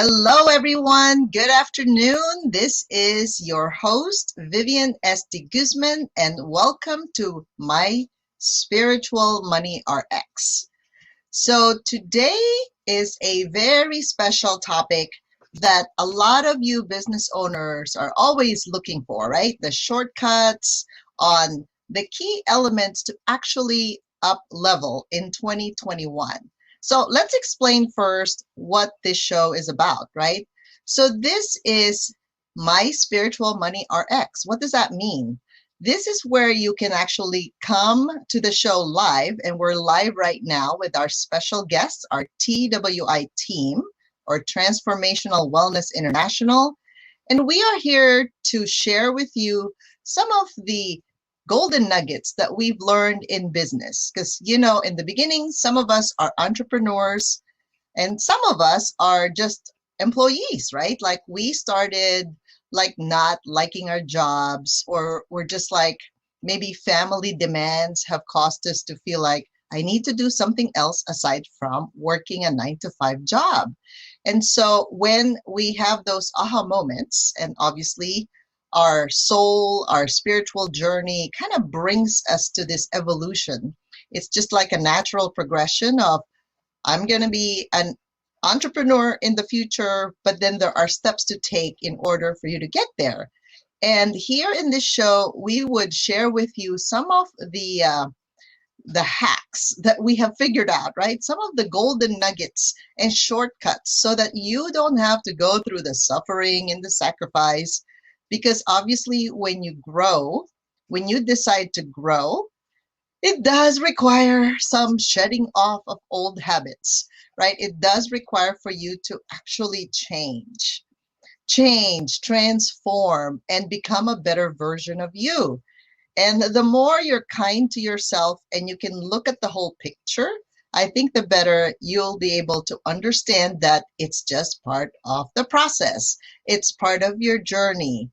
Hello, everyone. Good afternoon. This is your host, Vivian S. de Guzman, and welcome to My Spiritual Money RX. So, today is a very special topic that a lot of you business owners are always looking for, right? The shortcuts on the key elements to actually up level in 2021. So let's explain first what this show is about, right? So this is My Spiritual Money RX. What does that mean? This is where you can actually come to the show live, and we're live right now with our special guests, our TWI team, or Transformational Wellness International. And we are here to share with you some of the golden nuggets that we've learned in business. Because, in the beginning, some of us are entrepreneurs and some of us are just employees, right? Like we started like not liking our jobs, or we're just like maybe family demands have caused us to feel like I need to do something else aside from working a 9 to 5 job. And so when we have those aha moments, and obviously our soul, our spiritual journey kind of brings us to this evolution. It's just like a natural progression of I'm going to be an entrepreneur in the future, but then there are steps to take in order for you to get there. And here in this show, we would share with you some of the hacks that we have figured out, right? Some of the golden nuggets and shortcuts so that you don't have to go through the suffering and the sacrifice. Because obviously, when you grow, when you decide to grow, it does require some shedding off of old habits, right? It does require for you to actually change, transform, and become a better version of you. And the more you're kind to yourself and you can look at the whole picture, I think the better you'll be able to understand that it's just part of the process. It's part of your journey.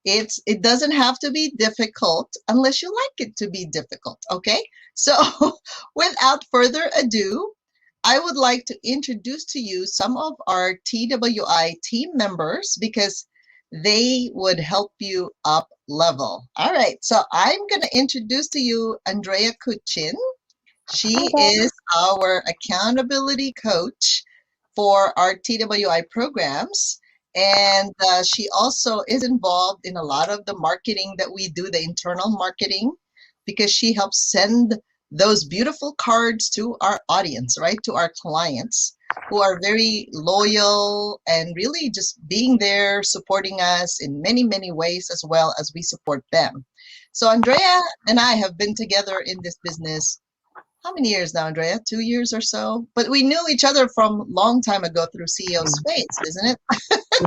It doesn't have to be difficult unless you like it to be difficult, okay? So without further ado, I would like to introduce to you some of our TWI team members because they would help you up level. All right, so I'm going to introduce to you Andrea Kuchin. She is our accountability coach for our TWI programs. And she also is involved in a lot of the marketing that we do, the internal marketing, because she helps send those beautiful cards to our audience, right? To our clients who are very loyal and really just being there, supporting us in many, many ways as well as we support them. So Andrea and I have been together in this business how many years now, Andrea? 2 years or so? But we knew each other from long time ago through CEO Space, isn't it?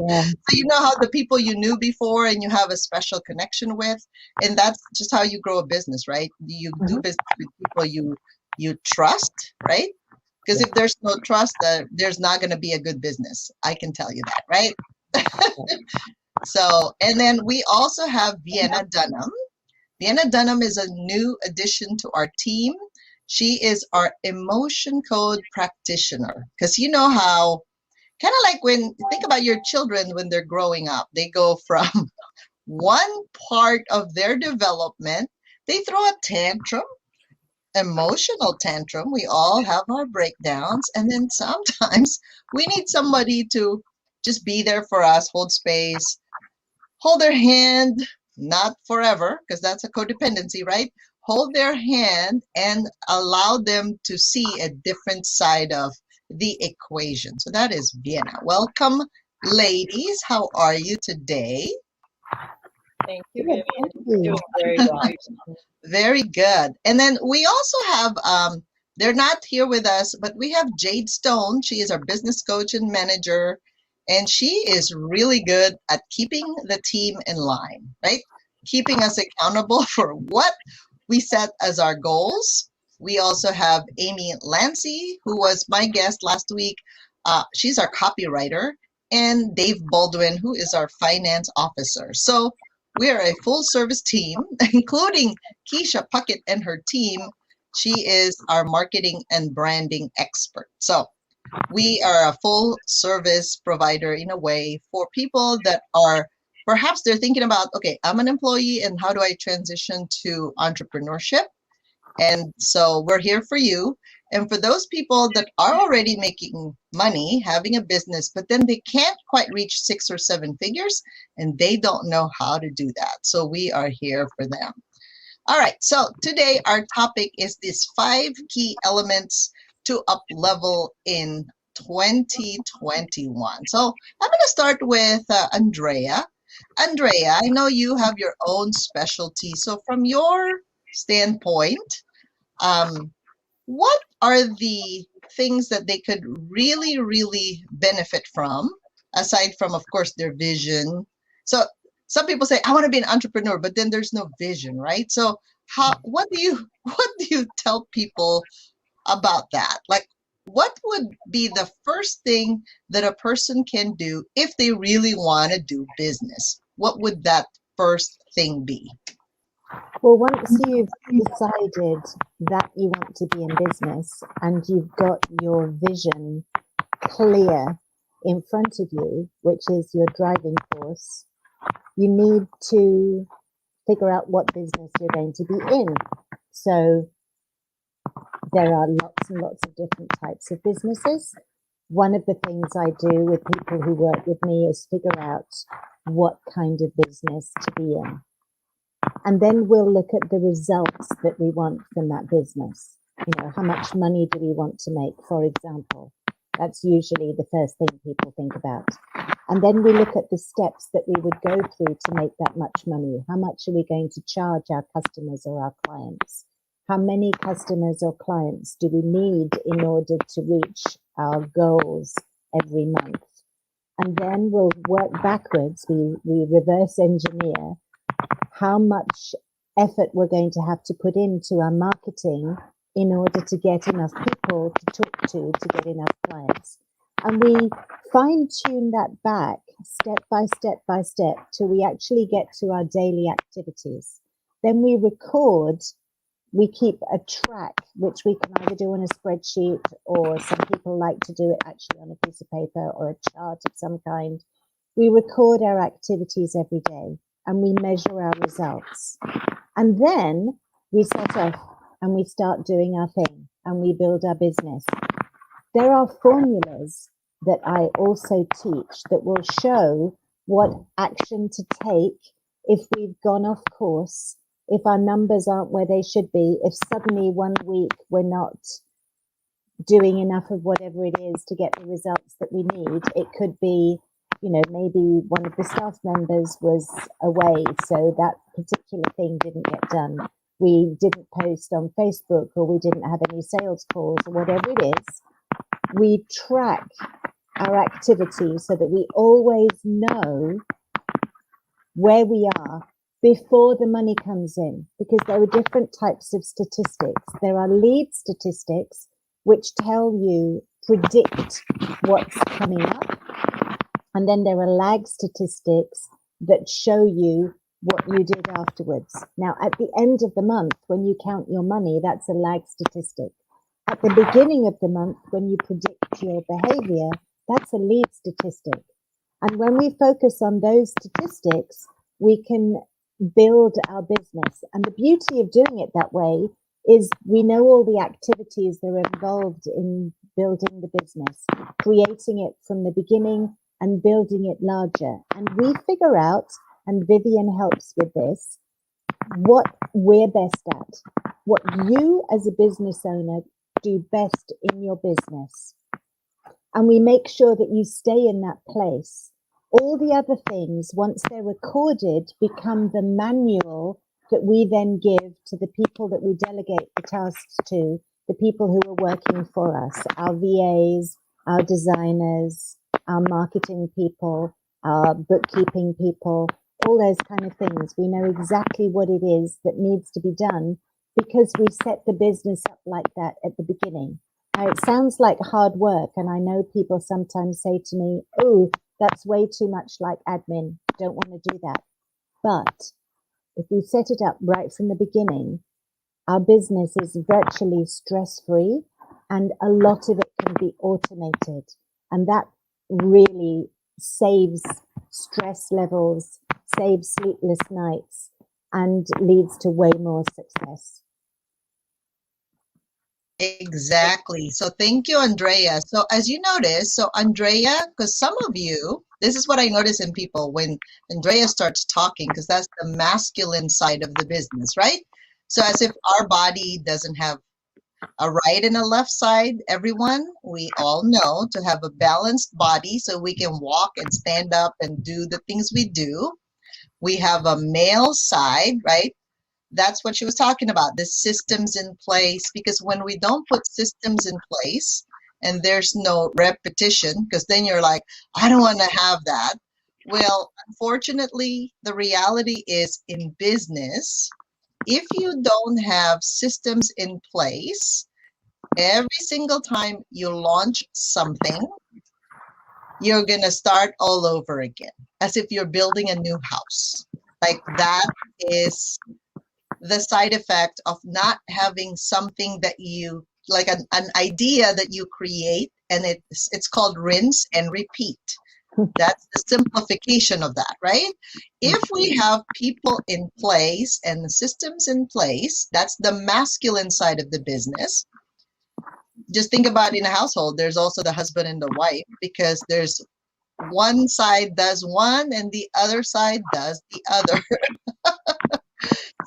Yeah. So you know how the people you knew before and you have a special connection with, and that's just how you grow a business, right? You do business with people you trust, right? Because if there's no trust, there's not going to be a good business. I can tell you that, right? So, and then we also have Vienna Dunham. Vienna Dunham is a new addition to our team. She is our emotion code practitioner. Because you know how, kind of like when you think about your children when they're growing up, they go from one part of their development, they throw a tantrum, emotional tantrum. We all have our breakdowns. And then sometimes we need somebody to just be there for us, hold space, hold their hand, not forever, because that's a codependency, right? Hold their hand and allow them to see a different side of the equation. So that is Vienna. Welcome, ladies. How are you today? Thank you, Good, Vivian. thank you. Doing very well. Very good. And then we also have, they're not here with us, but we have Jade Stone. She is our business coach and manager, and she is really good at keeping the team in line, right? Keeping us accountable for what we set as our goals. We also have Amy Lancy, who was my guest last week. She's our copywriter, and Dave Baldwin, who is our finance officer. So we are a full service team, including Keisha Puckett and her team. She is our marketing and branding expert. So We are a full service provider in a way for people that are perhaps they're thinking about, okay, I'm an employee and how do I transition to entrepreneurship? And so we're here for you. And for those people that are already making money, having a business, but then they can't quite reach 6 or 7 figures and they don't know how to do that. So we are here for them. All right, so today our topic is these 5 key elements to up level in 2021. So I'm going to start with Andrea. Andrea, I know you have your own specialty. So from your standpoint, what are the things that they could really, really benefit from, aside from, of course, their vision? So some people say, I want to be an entrepreneur, but then there's no vision, right? So what do you what do you tell people about that? Like, what would be the first thing that a person can do if they really want to do business? What would that first thing be? Well, once you've decided that you want to be in business and you've got your vision clear in front of you, which is your driving force, you need to figure out what business you're going to be in. So there are lots and lots of different types of businesses. One of the things I do with people who work with me is figure out what kind of business to be in. And then we'll look at the results that we want from that business. You know, how much money do we want to make, for example? That's usually the first thing people think about. And then we look at the steps that we would go through to make that much money. How much are we going to charge our customers or our clients? How many customers or clients do we need in order to reach our goals every month? And then we'll work backwards. We reverse engineer how much effort we're going to have to put into our marketing in order to get enough people to talk to get enough clients. And we fine tune that back step by step by step till we actually get to our daily activities. Then we record, we keep a track, which we can either do on a spreadsheet, or some people like to do it actually on a piece of paper or a chart of some kind. We record our activities every day and we measure our results. And then we set off and we start doing our thing and we build our business. There are formulas that I also teach that will show what action to take if we've gone off course, if our numbers aren't where they should be, if suddenly one week we're not doing enough of whatever it is to get the results that we need. It could be, you know, maybe one of the staff members was away, so that particular thing didn't get done. We didn't post on Facebook, or we didn't have any sales calls, or whatever it is. We track our activities so that we always know where we are before the money comes in, because there are different types of statistics. There are lead statistics, which tell you, predict what's coming up. And then there are lag statistics that show you what you did afterwards. Now, at the end of the month, when you count your money, that's a lag statistic. At the beginning of the month, when you predict your behavior, that's a lead statistic. And when we focus on those statistics, we can build our business. And the beauty of doing it that way is we know all the activities that are involved in building the business, creating it from the beginning and building it larger. And we figure out, and Vivian helps with this, what we're best at, what you as a business owner do best in your business. And we make sure that you stay in that place. All the other things, once they're recorded, become the manual that we then give to the people that we delegate the tasks to, the people who are working for us, our VAs, our designers, our marketing people, our bookkeeping people, all those kind of things. We know exactly what it is that needs to be done because we set the business up like that at the beginning. Now, it sounds like hard work, and I know people sometimes say to me, oh, that's way too much like admin, don't want to do that. But if we set it up right from the beginning, our business is virtually stress-free, and a lot of it can can be automated. And that really saves stress levels, saves sleepless nights, and leads to way more success. Exactly. So thank you, Andrea. So as you notice, so Andrea, because some of you, this is what I notice in people when Andrea starts talking, because that's the masculine side of the business, right? So as if our body doesn't have a right and a left side, everyone, we all know to have a balanced body so we can walk and stand up and do the things we do. We have a male side, right? That's what she was talking about, the systems in place, because when we don't put systems in place and there's no repetition, because then you're like, I don't want to have that. Well, unfortunately, the reality is in business, if you don't have systems in place, every single time you launch something, you're going to start all over again, as if you're building a new house. Like that is the side effect of not having something that you like, an idea that you create, and it's called rinse and repeat. That's the simplification of that, right? If we have people in place and the systems in place, that's the masculine side of the business. Just think about in a household, there's also the husband and the wife, because there's one side does one and the other side does the other.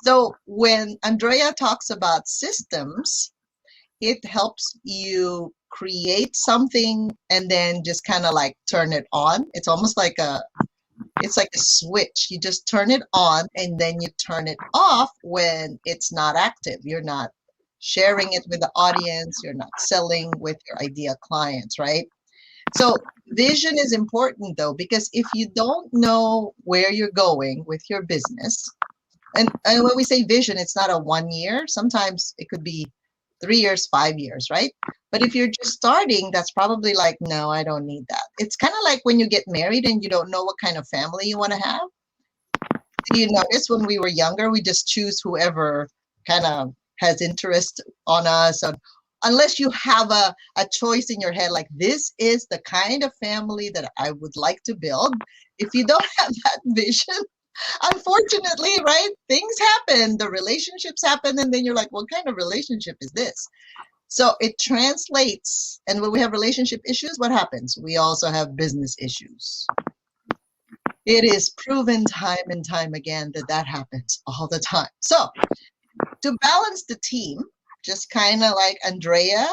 So when Andrea talks about systems, it helps you create something and then just kind of like turn it on. It's almost like it's like a switch. You just turn it on and then you turn it off when it's not active. You're not sharing it with the audience. You're not selling with your ideal clients, right? So vision is important though, because if you don't know where you're going with your business, and when we say vision, it's not a 1 year. Sometimes it could be 3 years, 5 years, right? But if you're just starting, that's probably like, no, I don't need that. It's kind of like when you get married and you don't know what kind of family you want to have. Do you notice when we were younger, we just choose whoever kind of has interest on us? Unless you have a choice in your head, like this is the kind of family that I would like to build. If you don't have that vision, unfortunately, right, things happen, the relationships happen, and then you're like, what kind of relationship is this? So it translates, and when we have relationship issues, what happens? We also have business issues. It is proven time and time again that that happens all the time. So to balance the team, just kind of like Andrea,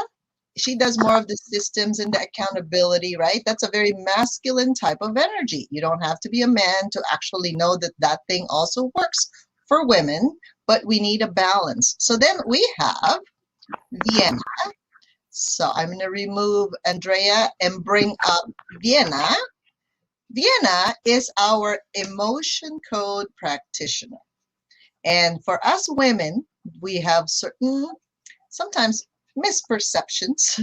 she does more of the systems and the accountability, right? That's a very masculine type of energy. You don't have to be a man to actually know that that thing also works for women, but we need a balance. So then we have Vienna. So I'm going to remove Andrea and bring up Vienna. Vienna is our emotion code practitioner. And for us women, we have certain, sometimes misperceptions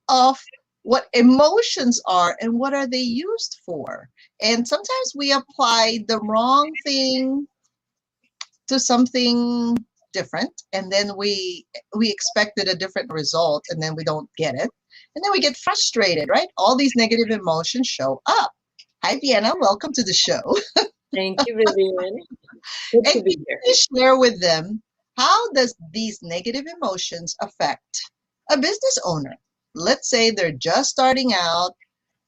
of what emotions are and what are they used for. And sometimes we apply the wrong thing to something different, and then we expected a different result, and then we don't get it, and then we get frustrated, right? All these negative emotions show up. Hi, Vienna, welcome to the show. Thank you, Vivian. Good to And be can here. you share with them, how does these negative emotions affect a business owner? Let's say they're just starting out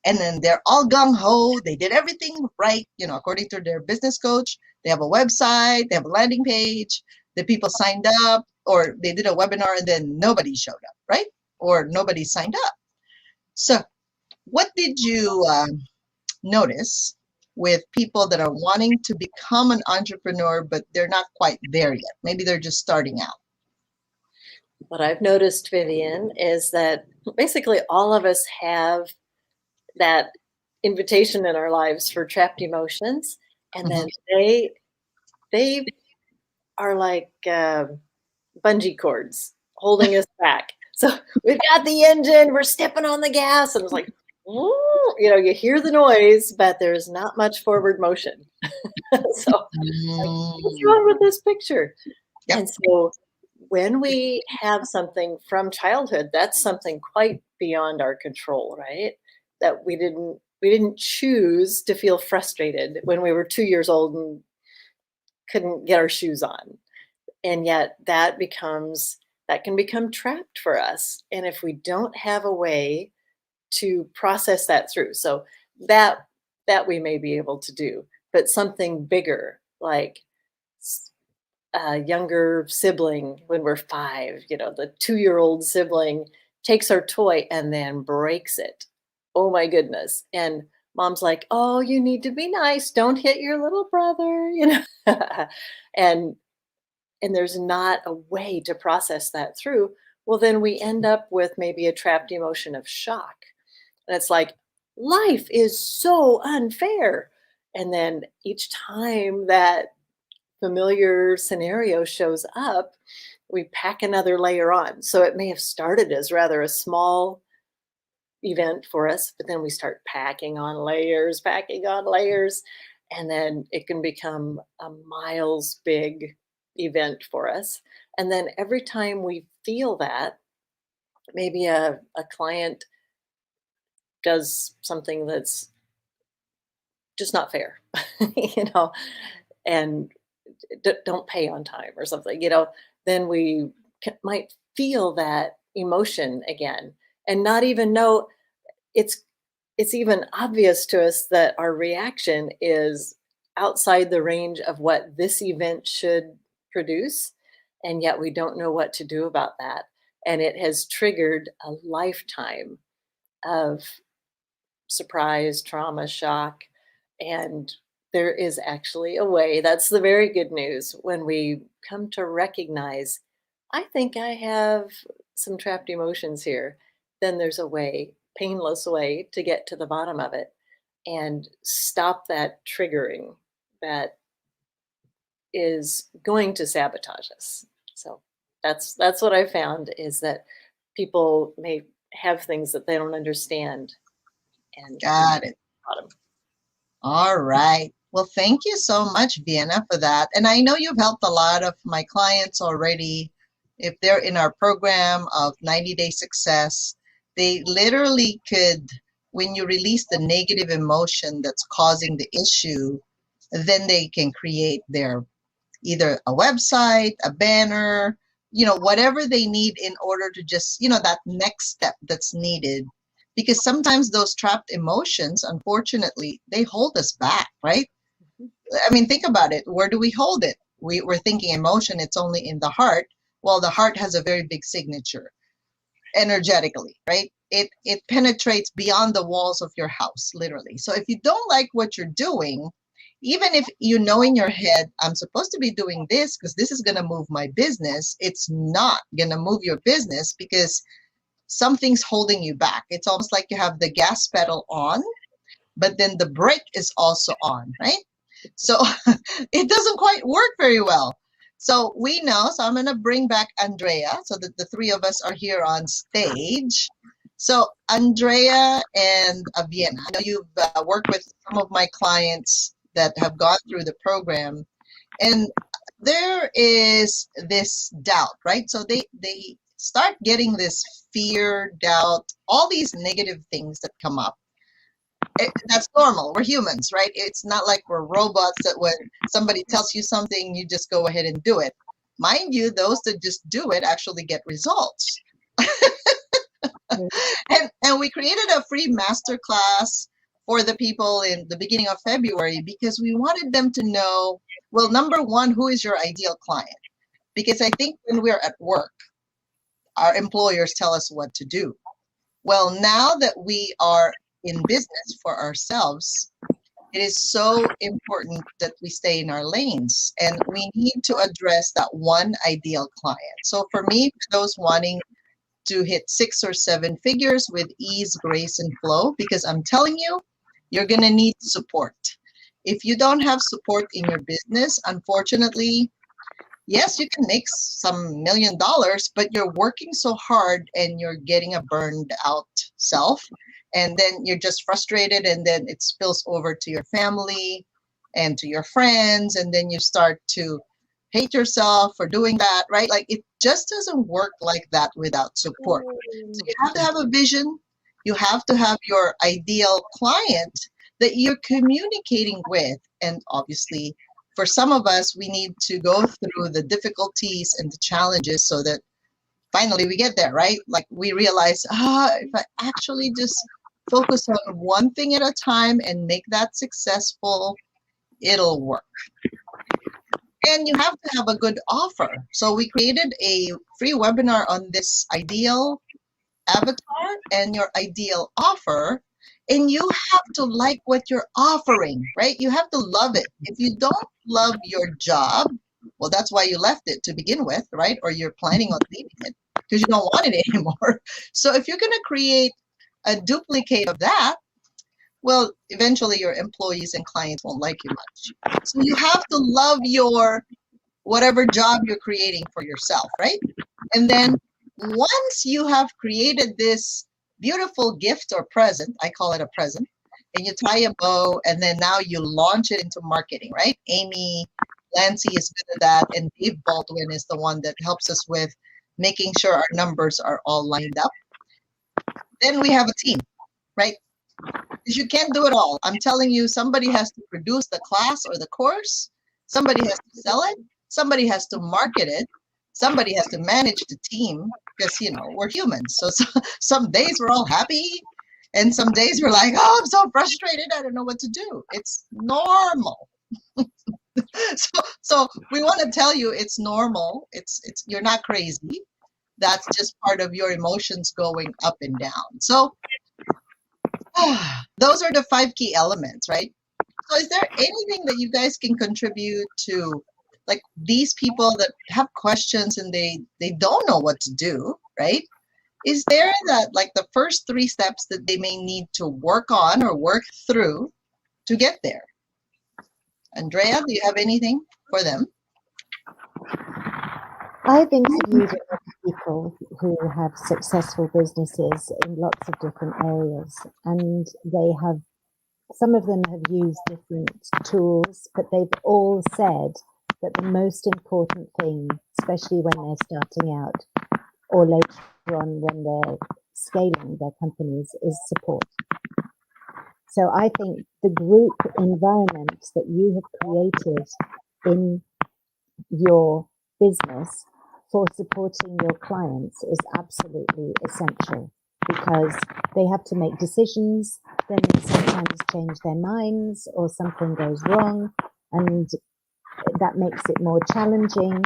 and then they're all gung-ho, they did everything right, according to their business coach. They have a website, they have a landing page, the people signed up, or they did a webinar and then nobody showed up, right? Or nobody signed up. So what did you notice with people that are wanting to become an entrepreneur, but they're not quite there yet? Maybe they're just starting out. What I've noticed, Vivian, is that basically all of us have that invitation in our lives for trapped emotions, and then they are like bungee cords holding us back. So we've got the engine, we're stepping on the gas, and it's like, you hear the noise, but there's not much forward motion. So what's wrong with this picture? Yep. And so when we have something from childhood, that's something quite beyond our control, right? That we didn't choose to feel frustrated when we were 2 years old and couldn't get our shoes on. And yet that can become trapped for us. And if we don't have a way to process that through, so that that we may be able to do, but something bigger like a younger sibling when we're 5, the 2-year-old sibling takes our toy and then breaks it. Oh my goodness. And mom's like, "Oh, you need to be nice. Don't hit your little brother." and and there's not a way to process that through. Well, then we end up with maybe a trapped emotion of shock. And it's like, life is so unfair. And then each time that familiar scenario shows up, we pack another layer on. So it may have started as rather a small event for us, but then we start packing on layers, and then it can become a miles big event for us. And then every time we feel that, maybe a client does something that's just not fair, you know, and don't pay on time or something, then we might feel that emotion again and not even know it's it's even obvious to us that our reaction is outside the range of what this event should produce, and yet we don't know what to do about that. And it has triggered a lifetime of surprise, trauma, shock, and there is actually a way. That's the very good news when we come to recognize, I think I have some trapped emotions here. Then there's a way, painless way to get to the bottom of it and stop that triggering that is going to sabotage us. So that's what I found is that people may have things that they don't understand and Got it. bottom. All right. Well, thank you so much, Vienna, for that. And I know you've helped a lot of my clients already. If they're in our program of 90 Day Success, they literally could, when you release the negative emotion that's causing the issue, then they can create their either a website, a banner, whatever they need in order to just, that next step that's needed. Because sometimes those trapped emotions, unfortunately, they hold us back, right? I mean, think about it. Where do we hold it? We're thinking emotion, it's only in the heart. Well, the heart has a very big signature energetically, right? It penetrates beyond the walls of your house, literally. So if you don't like what you're doing, even if you know in your head, I'm supposed to be doing this because this is going to move my business, it's not going to move your business because something's holding you back. It's almost like you have the gas pedal on, but then the brake is also on, right? So it doesn't quite work very well. So we know, so I'm going to bring back Andrea so that the three of us are here on stage. So Andrea and Vienna, I know you've worked with some of my clients that have gone through the program, and there is this doubt, right? So they start getting this fear, doubt, all these negative things that come up. That's normal. We're humans, right? It's not like we're robots that when somebody tells you something, you just go ahead and do it. Mind you, those that just do it actually get results. And we created a free masterclass for the people in the beginning of February because we wanted them to know, well, number one, who is your ideal client? Because I think when we're at work, our employers tell us what to do. Well, now that we are in business for ourselves, it is so important that we stay in our lanes and we need to address that one ideal client. So for me, for those wanting to hit 6 or 7 figures with ease, grace, and flow, because I'm telling you, you're going to need support. If you don't have support in your business, unfortunately, yes, you can make some $1 million, but you're working so hard and you're getting a burned out self. And then you're just frustrated, and then it spills over to your family and to your friends. And then you start to hate yourself for doing that, right? Like it just doesn't work like that without support. So you have to have a vision. You have to have your ideal client that you're communicating with. And obviously, for some of us, we need to go through the difficulties and the challenges so that finally we get there, right? Like we realize, if I actually just focus on one thing at a time and make that successful, it'll work. And you have to have a good offer. So we created a free webinar on this ideal avatar and your ideal offer. And you have to like what you're offering, right? You have to love it. If you don't love your job, well, that's why you left it to begin with, right? Or you're planning on leaving it because you don't want it anymore. So if you're going to create a duplicate of that, well, eventually your employees and clients won't like you much. So you have to love your whatever job you're creating for yourself, right? And then once you have created this beautiful gift or present, I call it a present, and you tie a bow and then now you launch it into marketing, right? Amy Lancy is good at that, and Dave Baldwin is the one that helps us with making sure our numbers are all lined up. Then we have a team, right? Because you can't do it all. I'm telling you, somebody has to produce the class or the course, somebody has to sell it, somebody has to market it, somebody has to manage the team, because we're humans. So some days we're all happy, and some days we're like, oh, I'm so frustrated, I don't know what to do. It's normal. So we want to tell you it's normal. It's you're not crazy. That's just part of your emotions going up and down. So those are the 5 key elements, right? So is there anything that you guys can contribute to, like these people that have questions and they don't know what to do, right? Is there that, like, the first 3 steps that they may need to work on or work through to get there? Andrea, do you have anything for them? I've interviewed people who have successful businesses in lots of different areas, and some of them have used different tools, but they've all said that the most important thing, especially when they're starting out or later on when they're scaling their companies, is support. So I think the group environment that you have created in your business for supporting your clients is absolutely essential, because they have to make decisions, then they sometimes change their minds or something goes wrong, and that makes it more challenging.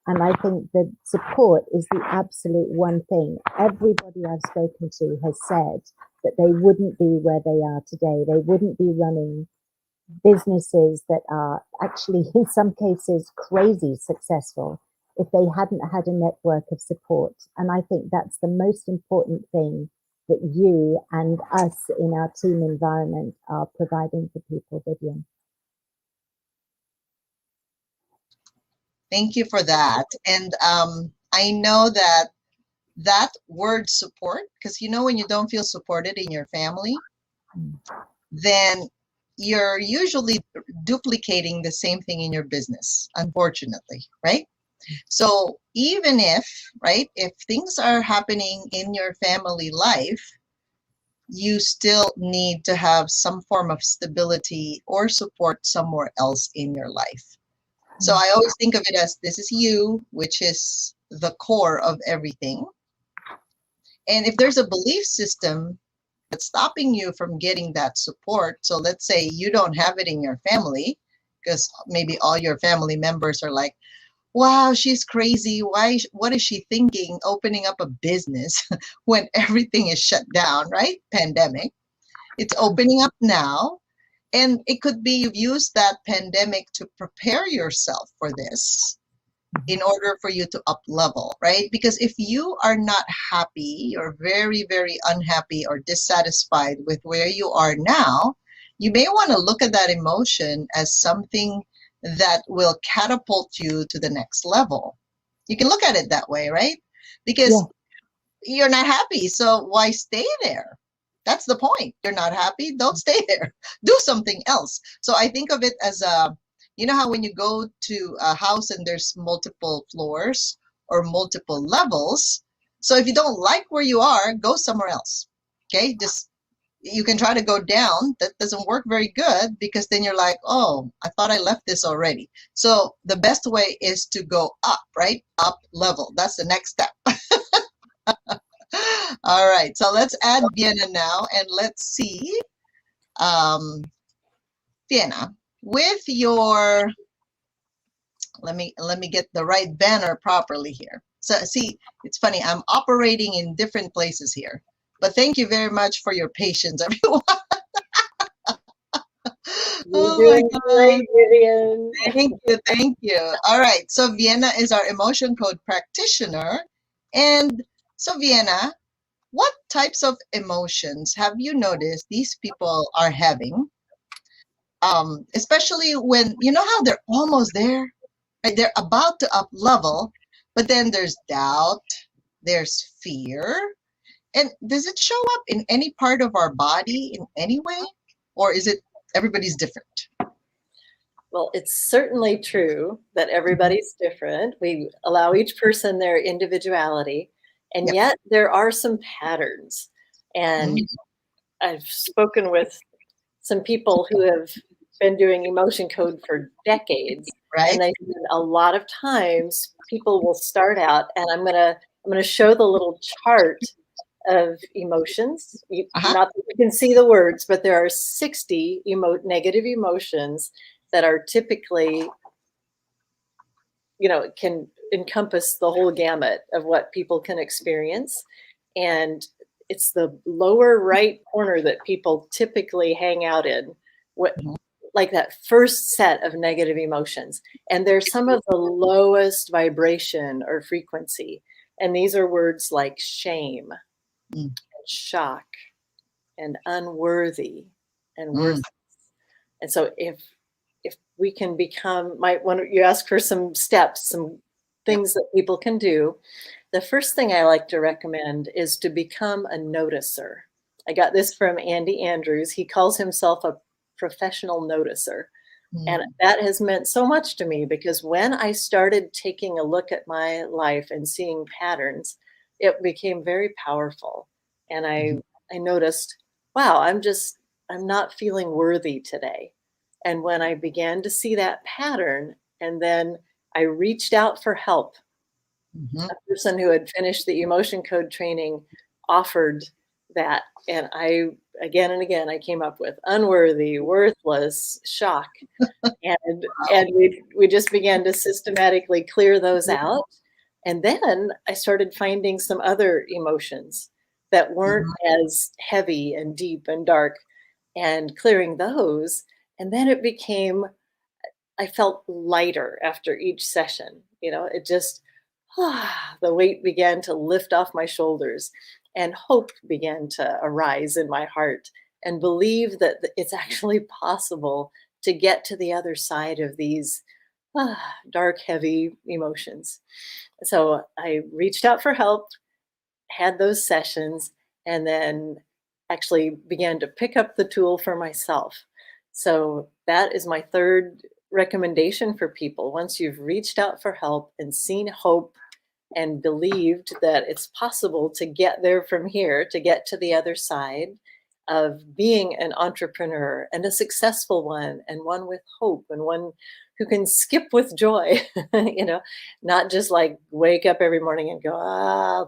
And I think that support is the absolute one thing. Everybody I've spoken to has said that they wouldn't be where they are today. They wouldn't be running businesses that are actually, in some cases, crazy successful if they hadn't had a network of support. And I think that's the most important thing that you and us in our team environment are providing for people, Vivian. Thank you for that. And I know that word support, because when you don't feel supported in your family, then you're usually duplicating the same thing in your business, unfortunately, right? So even if things are happening in your family life, you still need to have some form of stability or support somewhere else in your life. So I always think of it as, this is you, which is the core of everything. And if there's a belief system that's stopping you from getting that support, so let's say you don't have it in your family, because maybe all your family members are like, wow, she's crazy. What is she thinking, opening up a business when everything is shut down, right? Pandemic. It's opening up now. And it could be you've used that pandemic to prepare yourself for this in order for you to up level, right? Because if you are not happy, you're very, very unhappy or dissatisfied with where you are now, you may want to look at that emotion as something that will catapult you to the next level. You can look at it that way, right? Because you're not happy, so why stay there? That's the point. You're not happy, don't stay there. Do something else. So I think of it as You know how when you go to a house and there's multiple floors or multiple levels, so if you don't like where you are, go somewhere else. Okay, just you can try to go down. That doesn't work very good because then you're like, oh, I thought I left this already. So the best way is to go up, right? Up level. That's the next step. All right, so let's add Vienna now and let's see. Vienna, with your, let me get the right banner properly here. So see, it's funny, I'm operating in different places here. But thank you very much for your patience, everyone. You're doing great, Vivian. Thank you, thank you. All right, so Vienna is our emotion code practitioner. And so Vienna, what types of emotions have you noticed these people are having? Especially when, you know how they're almost there, right? They're about to up level, but then there's doubt, there's fear. And does it show up in any part of our body in any way? Or is it everybody's different? Well, it's certainly true that everybody's different. We allow each person their individuality, and Yep. yet there are some patterns. And I've spoken with some people who have been doing emotion code for decades, Right? and they said a lot of times people will start out, and I'm gonna show the little chart of emotions. Not that you can see the words, but there are 60 negative emotions that are typically, can encompass the whole gamut of what people can experience. And it's the lower right corner that people typically hang out in, like that first set of negative emotions. And they're some of the lowest vibration or frequency. And these are words like shame, and shock, and unworthy, and worthless. And so if we can become, when you ask for some steps, some things that people can do, the first thing I like to recommend is to become a noticer. I got this from Andy Andrews. He calls himself a professional noticer. And that has meant so much to me, because when I started taking a look at my life and seeing patterns, it became very powerful. And I noticed, wow, I'm not feeling worthy today. And when I began to see that pattern, and then I reached out for help, a person who had finished the emotion code training offered that. And I, again and again, I came up with unworthy, worthless, shock. And we just began to systematically clear those out. And then I started finding some other emotions that weren't as heavy and deep and dark, and clearing those. And then it became, I felt lighter after each session. It just, the weight began to lift off my shoulders, and hope began to arise in my heart, and believe that it's actually possible to get to the other side of these dark, heavy emotions. So I reached out for help, had those sessions, and then actually began to pick up the tool for myself. So that is my third recommendation for people. Once you've reached out for help and seen hope and believed that it's possible to get there from here, to get to the other side of being an entrepreneur, and a successful one, and one with hope, and one who can skip with joy, not just like wake up every morning and go,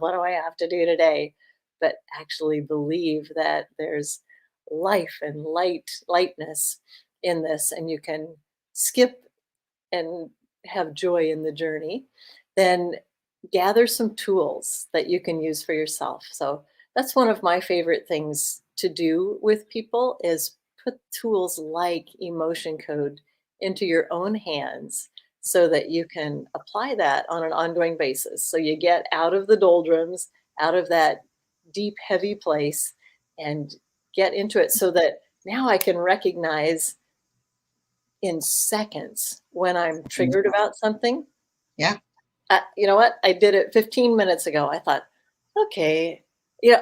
what do I have to do today? But actually believe that there's life and lightness in this, and you can skip and have joy in the journey. Then gather some tools that you can use for yourself. So that's one of my favorite things to do with people, is put tools like emotion code into your own hands, so that you can apply that on an ongoing basis. So you get out of the doldrums, out of that deep, heavy place, and get into it, so that now I can recognize in seconds when I'm triggered about something. Yeah. You know what? I did it 15 minutes ago. I thought, okay.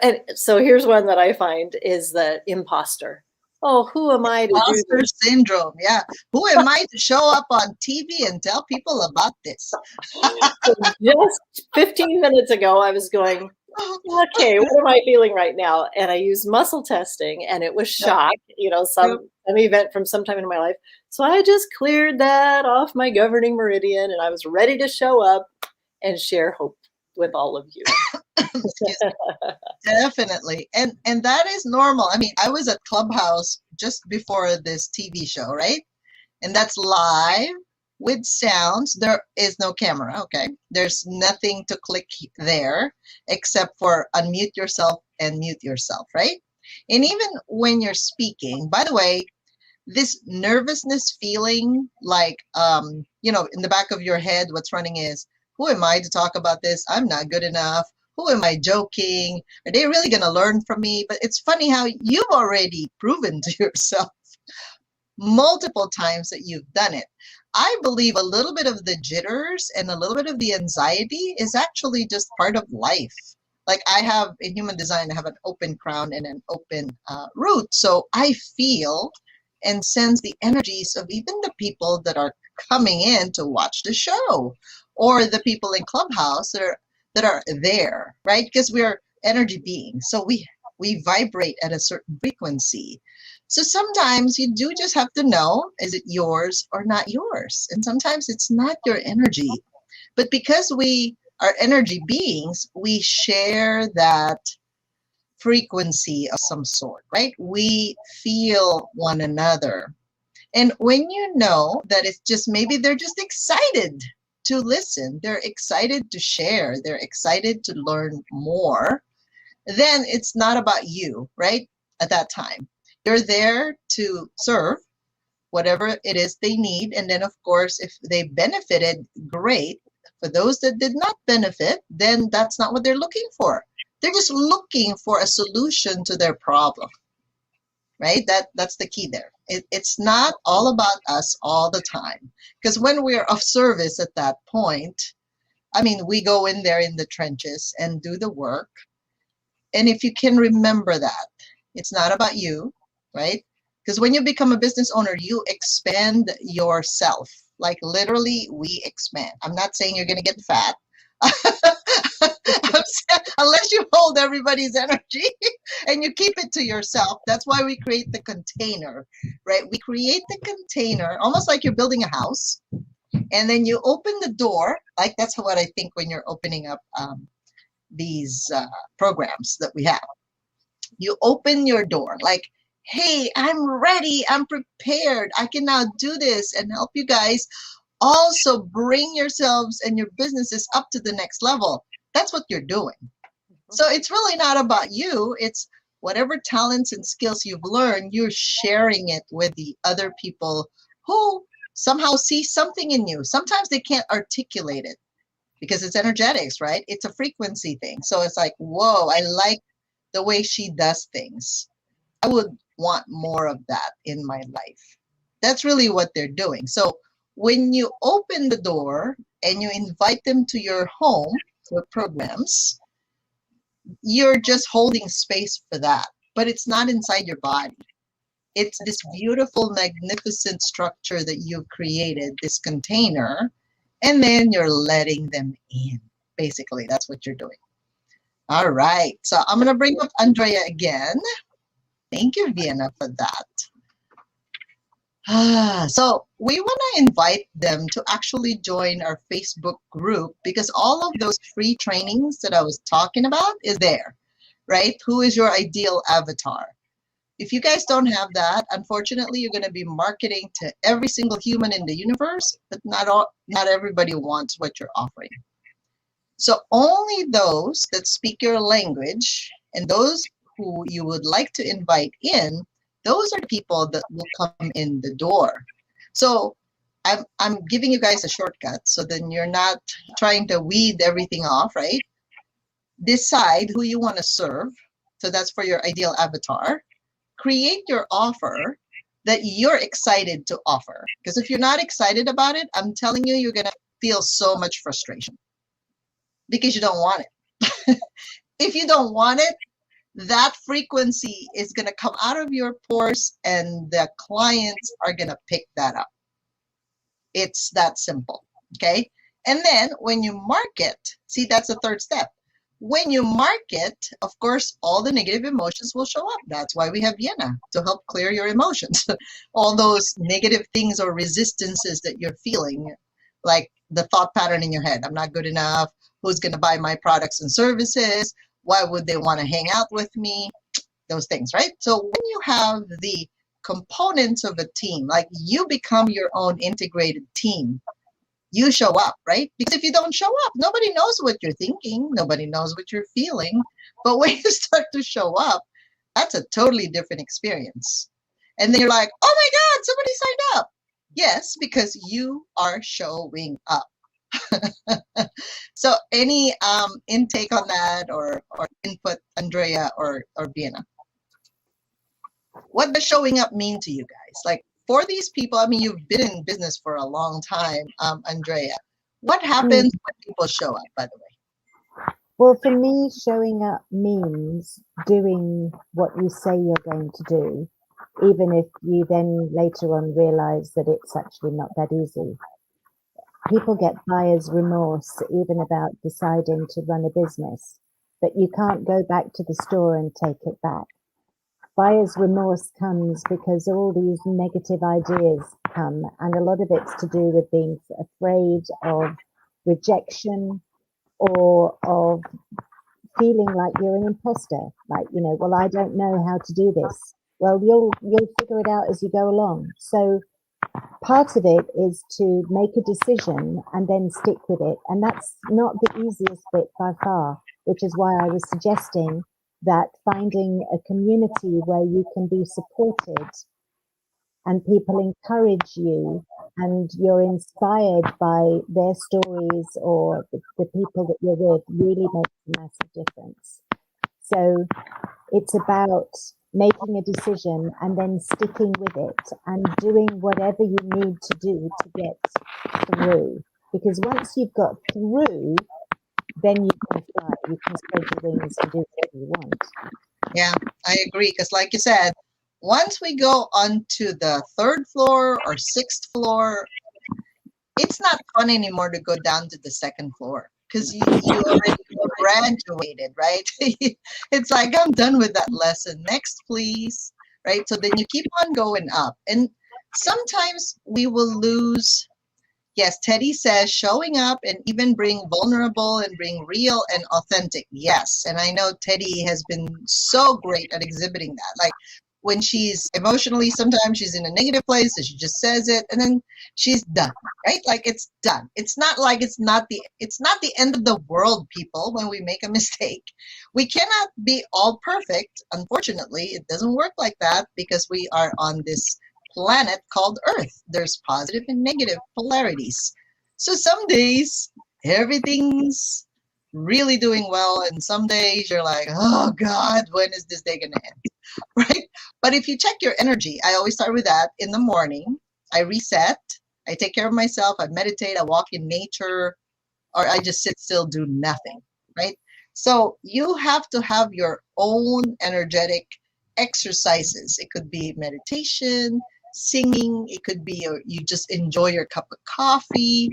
And so here's one that I find is the imposter. Oh, who am I to do Imposter this? syndrome. Yeah. Who am I to show up on TV and tell people about this? Just 15 minutes ago, I was going, okay, what am I feeling right now? And I used muscle testing, and it was Yep, shock, yep. some event from some time in my life. So I just cleared that off my governing meridian, and I was ready to show up and share hope with all of you. Excuse me. Definitely. And that is normal. I mean, I was at Clubhouse just before this TV show, right? And that's live with sounds. There is no camera, okay? There's nothing to click there except for unmute yourself and mute yourself, right? And even when you're speaking, by the way, this nervousness feeling like in the back of your head, what's running is, who am I to talk about this? I'm not good enough. Who am I joking? Are they really going to learn from me? But it's funny how you've already proven to yourself multiple times that you've done it. I believe a little bit of the jitters and a little bit of the anxiety is actually just part of life. Like I have in human design, I have an open crown and an open root. So I feel and sense the energies of even the people that are coming in to watch the show or the people in Clubhouse that are there, right? Because we are energy beings. So we vibrate at a certain frequency. So sometimes you do just have to know, is it yours or not yours? And sometimes it's not your energy. But because we are energy beings, we share that frequency of some sort, right? We feel one another. And when you know that it's just maybe they're just excited to listen, they're excited to share, they're excited to learn more, then it's not about you, right? At that time, you're there to serve whatever it is they need. And then, of course, if they benefited, great. For those that did not benefit, then that's not what they're looking for. They're just looking for a solution to their problem, right? That's the key there. It's not all about us all the time. Because when we're of service at that point, I mean, we go in there in the trenches and do the work. And if you can remember that, it's not about you, right? Because when you become a business owner, you expand yourself. Like literally, we expand. I'm not saying you're going to get fat. Unless you hold everybody's energy and you keep it to yourself. That's why we create the container, right? We create the container almost like you're building a house. And then you open the door. Like that's what I think when you're opening up these programs that we have. You open your door like, hey, I'm ready, I'm prepared, I can now do this and help you guys also bring yourselves and your businesses up to the next level. That's what you're doing. So it's really not about you. It's whatever talents and skills you've learned, you're sharing it with the other people who somehow see something in you. Sometimes they can't articulate it because it's energetics, right? It's a frequency thing. So it's like, whoa, I like the way she does things. I would want more of that in my life. That's really what they're doing. So when you open the door and you invite them to your home for programs, you're just holding space for that, but it's not inside your body. It's this beautiful, magnificent structure that you've created, this container, and then you're letting them in. Basically, that's what you're doing. All right. So I'm going to bring up Andrea again. Thank you, Vienna, for that. So we want to invite them to actually join our Facebook group because all of those free trainings that I was talking about is there, right? Who is your ideal avatar? If you guys don't have that, unfortunately, you're going to be marketing to every single human in the universe, but not everybody wants what you're offering. So only those that speak your language and those who you would like to invite in, those are the people that will come in the door. So I'm giving you guys a shortcut so then you're not trying to weed everything off, right? Decide who you want to serve. So that's for your ideal avatar. Create your offer that you're excited to offer. Because if you're not excited about it, I'm telling you, you're going to feel so much frustration because you don't want it. If you don't want it, that frequency is going to come out of your pores and the clients are going to pick that up. It's that simple. Okay. And then when you market, see, that's the third step. When you market, of course, all the negative emotions will show up. That's why we have Vienna, to help clear your emotions. All those negative things or resistances that you're feeling, like the thought pattern in your head. I'm not good enough. Who's going to buy my products and services? Why would they want to hang out with me? Those things, right? So when you have the components of a team, like you become your own integrated team, you show up, right? Because if you don't show up, nobody knows what you're thinking. Nobody knows what you're feeling. But when you start to show up, that's a totally different experience. And then you're like, oh my God, somebody signed up. Yes, because you are showing up. So any intake on that or input, Andrea or Vienna? What does showing up mean to you guys? Like for these people, I mean, you've been in business for a long time, Andrea. What happens when people show up, by the way? Well, for me, showing up means doing what you say you're going to do, even if you then later on realize that it's actually not that easy. People get buyer's remorse even about deciding to run a business, but you can't go back to the store and take it back. Buyer's remorse comes because all these negative ideas come, and a lot of it's to do with being afraid of rejection or of feeling like you're an imposter, like, you know, well, I don't know how to do this. Well, you'll figure it out as you go along. So part of it is to make a decision and then stick with it, and that's not the easiest bit by far, which is why I was suggesting that finding a community where you can be supported and people encourage you and you're inspired by their stories or the people that you're with really makes a massive difference. So it's about making a decision and then sticking with it and doing whatever you need to do to get through. Because once you've got through, then you can fly, you can spread your wings and do whatever you want. Yeah, I agree. Because like you said, once we go onto the 3rd floor or 6th floor, it's not fun anymore to go down to the 2nd floor because you already graduated, right? It's like, I'm done with that lesson. Next, please. Right? So then you keep on going up. And sometimes we will lose. Yes, Teddy says showing up and even being vulnerable and being real and authentic. Yes. And I know Teddy has been so great at exhibiting that. Like when she's emotionally, sometimes she's in a negative place, so she just says it and then she's done, right? Like it's done. It's not like it's not the end of the world, people, when we make a mistake. We cannot be all perfect. Unfortunately, it doesn't work like that because we are on this planet called Earth. There's positive and negative polarities. So some days everything's really doing well, and some days you're like, oh God, when is this day gonna end? Right? But if you check your energy, I always start with that in the morning. I reset, I take care of myself, I meditate, I walk in nature, or I just sit still, do nothing, right? So you have to have your own energetic exercises. It could be meditation, singing, it could be you just enjoy your cup of coffee.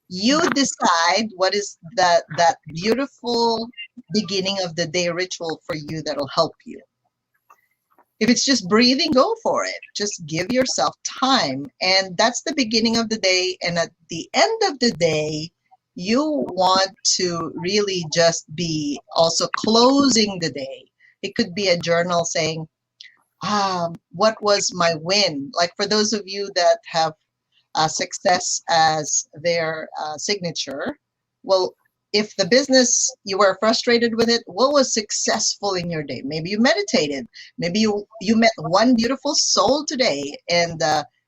You decide what is that beautiful beginning of the day ritual for you that'll help you. If it's just breathing, go for it. Just give yourself time. And that's the beginning of the day. And at the end of the day, you want to really just be also closing the day. It could be a journal saying, what was my win? Like for those of you that have success as their signature, well, if the business, you were frustrated with it, what was successful in your day? Maybe you meditated. Maybe you met one beautiful soul today and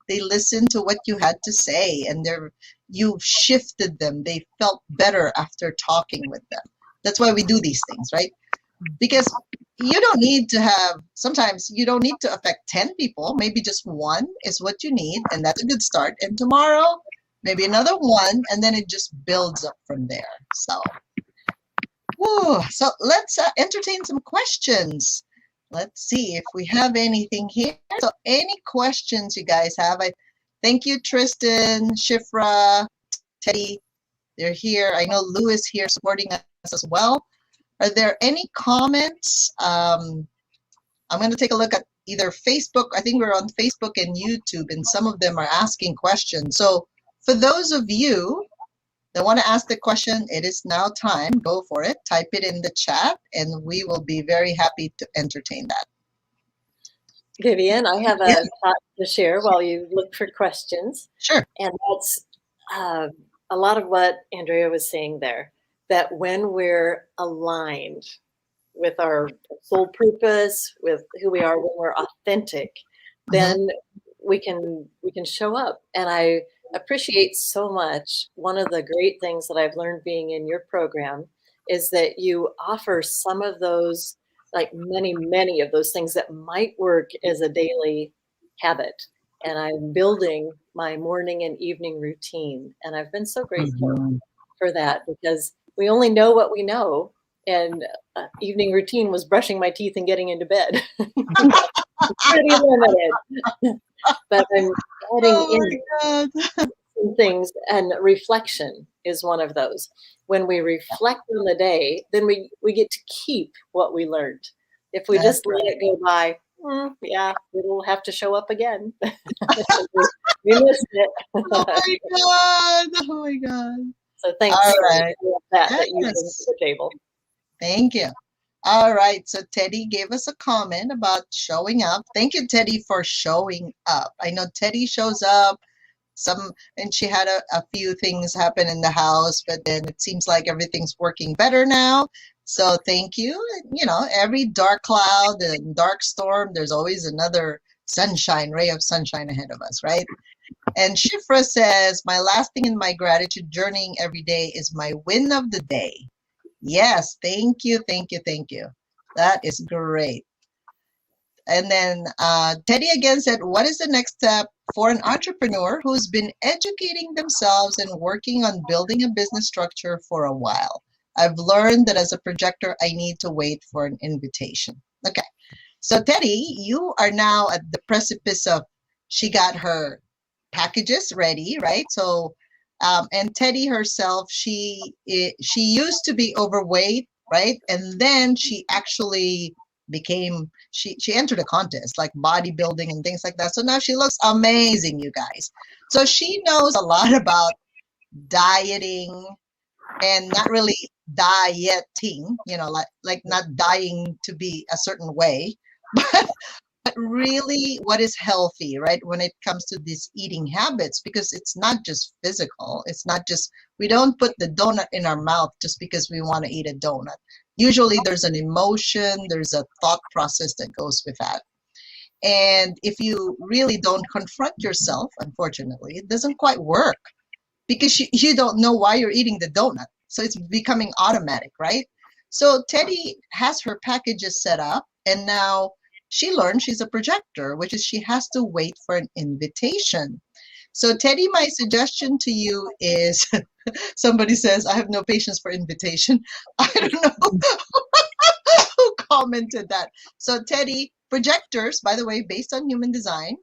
they listened to what you had to say and you shifted them. They felt better after talking with them. That's why we do these things, right? Because you don't need to have, sometimes you don't need to affect 10 people. Maybe just one is what you need, and that's a good start. And tomorrow, maybe another one, and then it just builds up from there. So Woo. So let's entertain some questions. Let's see if we have anything here. So any questions you guys have? I thank you, Tristan, Shifra, Teddy. They're here. I know Lou is here supporting us as well. Are there any comments? I'm going to take a look at either Facebook. I think we're on Facebook and YouTube, and some of them are asking questions. So for those of you that want to ask the question, it is now time. Go for it. Type it in the chat, and we will be very happy to entertain that. Vivian, I have a thought to share while you look for questions. Sure. And that's a lot of what Andrea was saying there, that when we're aligned with our soul purpose, with who we are, when we're authentic, then we can show up. And I appreciate so much, one of the great things that I've learned being in your program is that you offer some of those, like many of those things that might work as a daily habit. And I'm building my morning and evening routine. And I've been so grateful for that, because we only know what we know. And evening routine was brushing my teeth and getting into bed. Pretty limited. But I'm adding in some things, and reflection is one of those. When we reflect on the day, then we get to keep what we learned. If we just let it go by, yeah, it'll have to show up again. We missed it. Oh my God. Oh my God. So thanks for that you bring to the table. Thank you. All right. So Teddy gave us a comment about showing up. Thank you, Teddy, for showing up. I know Teddy shows up and she had a few things happen in the house, but then it seems like everything's working better now. So thank you. You know, every dark cloud and dark storm, there's always another ray of sunshine ahead of us, right? And Shifra says, my last thing in my gratitude journeying every day is my win of the day. Yes, thank you. That is great. And then Teddy again said, what is the next step for an entrepreneur who's been educating themselves and working on building a business structure for a while? I've learned that as a projector, I need to wait for an invitation. Okay. So Teddy, you are now at the precipice of, she got her packages ready, right? So and Teddy herself, she used to be overweight, right? And then she actually became, she entered a contest like bodybuilding and things like that. So now she looks amazing, you guys. So she knows a lot about dieting and not really dieting, you know, like not dying to be a certain way, but really what is healthy, right? When it comes to these eating habits, because it's not just physical. It's not just, we don't put the donut in our mouth just because we want to eat a donut. Usually there's an emotion, there's a thought process that goes with that. And if you really don't confront yourself, unfortunately, it doesn't quite work because you don't know why you're eating the donut. So it's becoming automatic, right? So Teddy has her packages set up, and now she learned she's a projector, which is she has to wait for an invitation. So Teddy, my suggestion to you is, somebody says, I have no patience for invitation. I don't know who commented that. So Teddy, projectors, by the way, based on human design,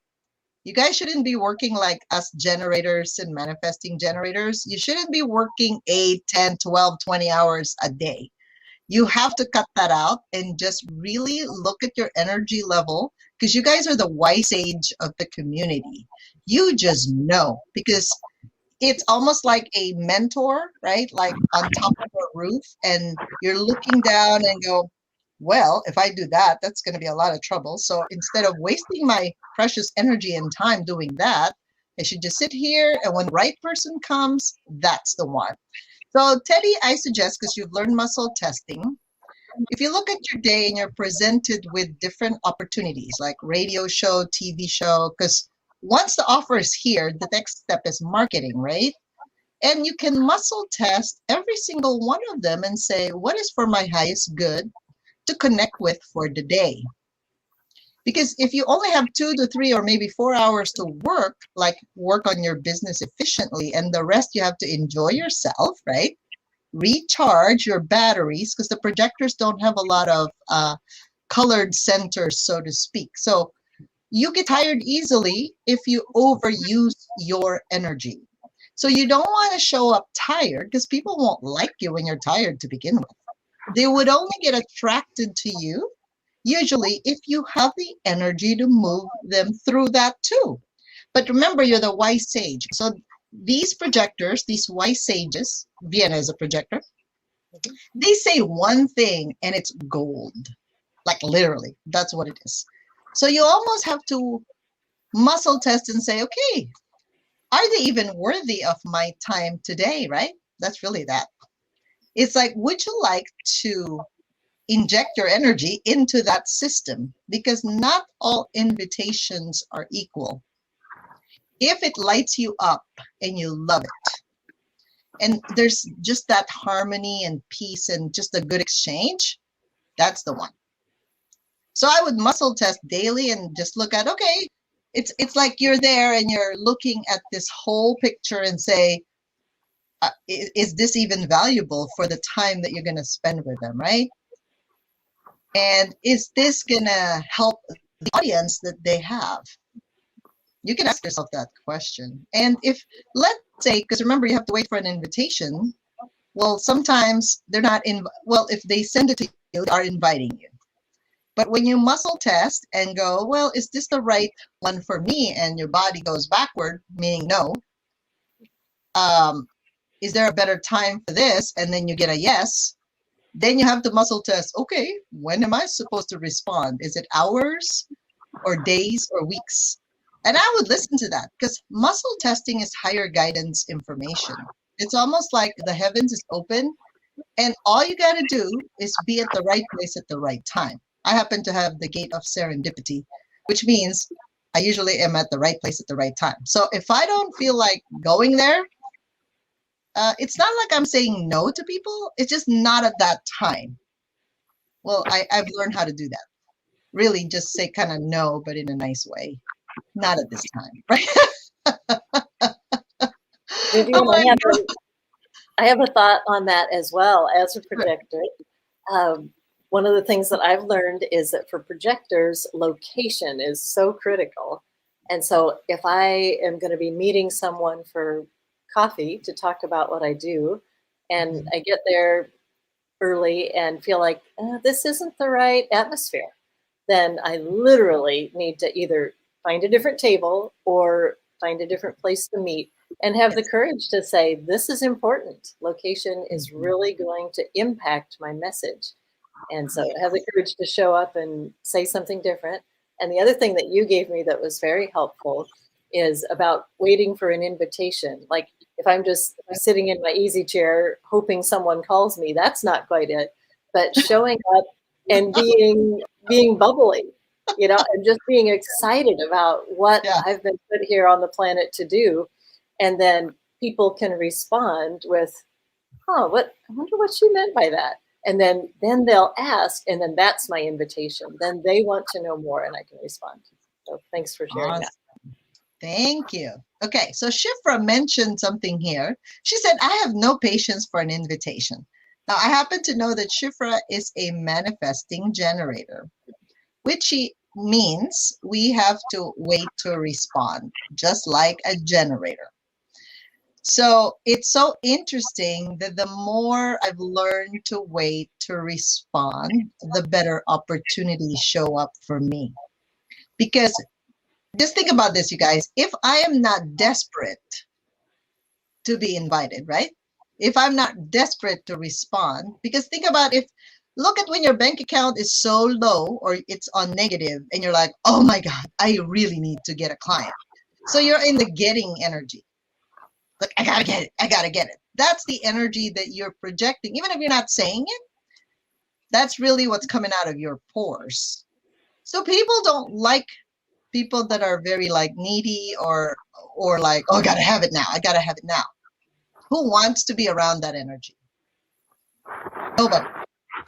you guys shouldn't be working like us generators and manifesting generators. You shouldn't be working 8, 10, 12, 20 hours a day. You have to cut that out and just really look at your energy level, because you guys are the wise age of the community. You just know, because it's almost like a mentor, right? Like on top of a roof, and you're looking down and go, well, if I do that, that's going to be a lot of trouble. So instead of wasting my precious energy and time doing that, I should just sit here, and when the right person comes, that's the one. So Teddy, I suggest, because you've learned muscle testing, if you look at your day and you're presented with different opportunities like radio show, TV show, because once the offer is here, the next step is marketing, right? And you can muscle test every single one of them and say, what is for my highest good to connect with for the day? Because if you only have 2 to 3 or maybe 4 hours to work on your business efficiently, and the rest you have to enjoy yourself, right? recharge your batteries, because the projectors don't have a lot of colored centers, so to speak. So you get tired easily if you overuse your energy. So you don't want to show up tired, because people won't like you when you're tired to begin with. They would only get attracted to you usually if you have the energy to move them through that too. But remember, you're the wise sage. So these projectors, these wise sages, Vienna is a projector, they say one thing and it's gold. Like literally, that's what it is. So you almost have to muscle test and say, okay, are they even worthy of my time today, right? That's really that. It's like, would you like to inject your energy into that system? Because not all invitations are equal. If it lights you up and you love it, and there's just that harmony and peace and just a good exchange, that's the one. So I would muscle test daily and just look at, okay, it's like you're there and you're looking at this whole picture and say, is this even valuable for the time that you're going to spend with them, right? And is this going to help the audience that they have? You can ask yourself that question. And if, let's say, because remember, you have to wait for an invitation. Well, sometimes they're not well, if they send it to you, they are inviting you. But when you muscle test and go, well, is this the right one for me? And your body goes backward, meaning no. Is there a better time for this? And then you get a yes. Then you have to muscle test. Okay, when am I supposed to respond? Is it hours or days or weeks? And I would listen to that, because muscle testing is higher guidance information. It's almost like the heavens is open and all you got to do is be at the right place at the right time. I happen to have the gate of serendipity, which means I usually am at the right place at the right time. So if I don't feel like going there, it's not like I'm saying no to people. It's just not at that time. Well, I've learned how to do that. Really just say kind of no, but in a nice way. Not at this time, right? Vivian, Oh I have a thought on that as well as a projector. One of the things that I've learned is that for projectors, location is so critical. And so if I am going to be meeting someone for coffee to talk about what I do, and I get there early and feel like this isn't the right atmosphere, then I literally need to either find a different table or find a different place to meet and have the courage to say, this is important. Location is really going to impact my message. And so have the courage to show up and say something different. And the other thing that you gave me that was very helpful is about waiting for an invitation. Like if I'm just sitting in my easy chair, hoping someone calls me, that's not quite it. But showing up and being bubbly, and just being excited about what I've been put here on the planet to do. And then people can respond with, I wonder what she meant by that. And then they'll ask, and then that's my invitation. Then they want to know more and I can respond. So thanks for sharing that. Thank you. Okay, so Shifra mentioned something here. She said, I have no patience for an invitation. Now, I happen to know that Shifra is a manifesting generator, which means we have to wait to respond, just like a generator. So it's so interesting that the more I've learned to wait to respond, the better opportunities show up for me. Because just think about this, you guys. If I am not desperate to be invited, right? If I'm not desperate to respond, because think about look at when your bank account is so low or it's on negative and you're like, oh my God, I really need to get a client. So you're in the getting energy. Like, I gotta get it. I gotta get it. That's the energy that you're projecting. Even if you're not saying it, that's really what's coming out of your pores. So people don't like people that are very like needy or like, oh, I gotta have it now. I gotta have it now. Who wants to be around that energy? Nobody.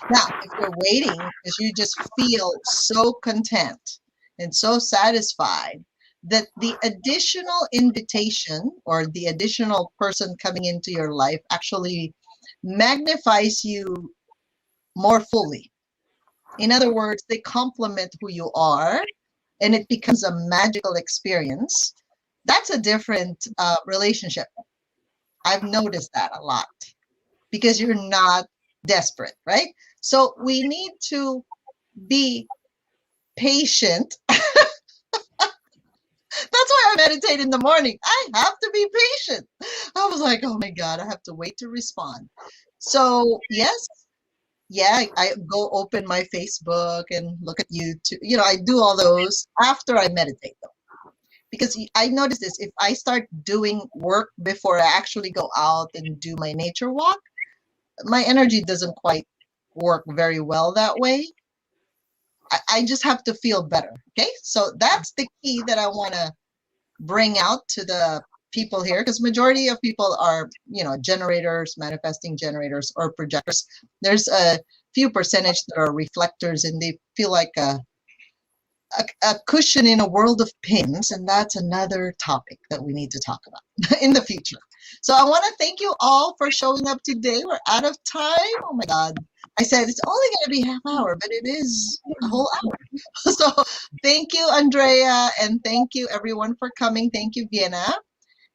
Now, if you're waiting because you just feel so content and so satisfied that the additional invitation or the additional person coming into your life actually magnifies you more fully. In other words, they complement who you are, and it becomes a magical experience. That's a different relationship. I've noticed that a lot because you're not desperate, right? So we need to be patient. That's why I meditate in the morning. I have to be patient. I was like, oh my God, I have to wait to respond. So, yes, yeah, I go open my Facebook and look at YouTube. You know, I do all those after I meditate, though. Because I notice this, if I start doing work before I actually go out and do my nature walk, my energy doesn't quite work very well that way. I just have to feel better. Okay, so that's the key that I want to bring out to the people here, because majority of people are, you know, generators, manifesting generators, or projectors. There's a few percentage that are reflectors, and they feel like a cushion in a world of pins, and that's another topic that we need to talk about in the future. So I want to thank you all for showing up today. We're out of time. Oh my God. I said it's only going to be half hour, but it is a whole hour. So thank you, Andrea, and thank you everyone for coming. Thank you, Vienna.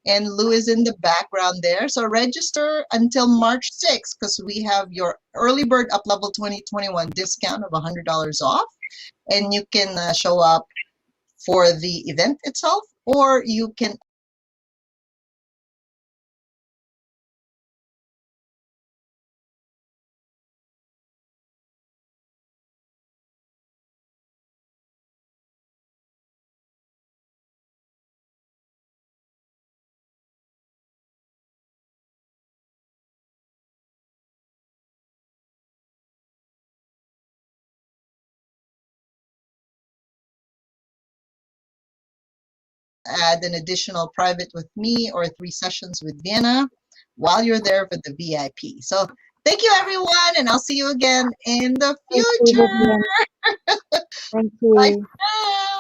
And Lou is in the background there. So register until March 6th, because we have your early bird up level 2021 discount of $100 off. And you can show up for the event itself, or you can add an additional private with me or 3 sessions with Vienna while you're there for the VIP. So thank you, everyone, and I'll see you again in the Thank you, future. Vivian. Thank Bye you. for now.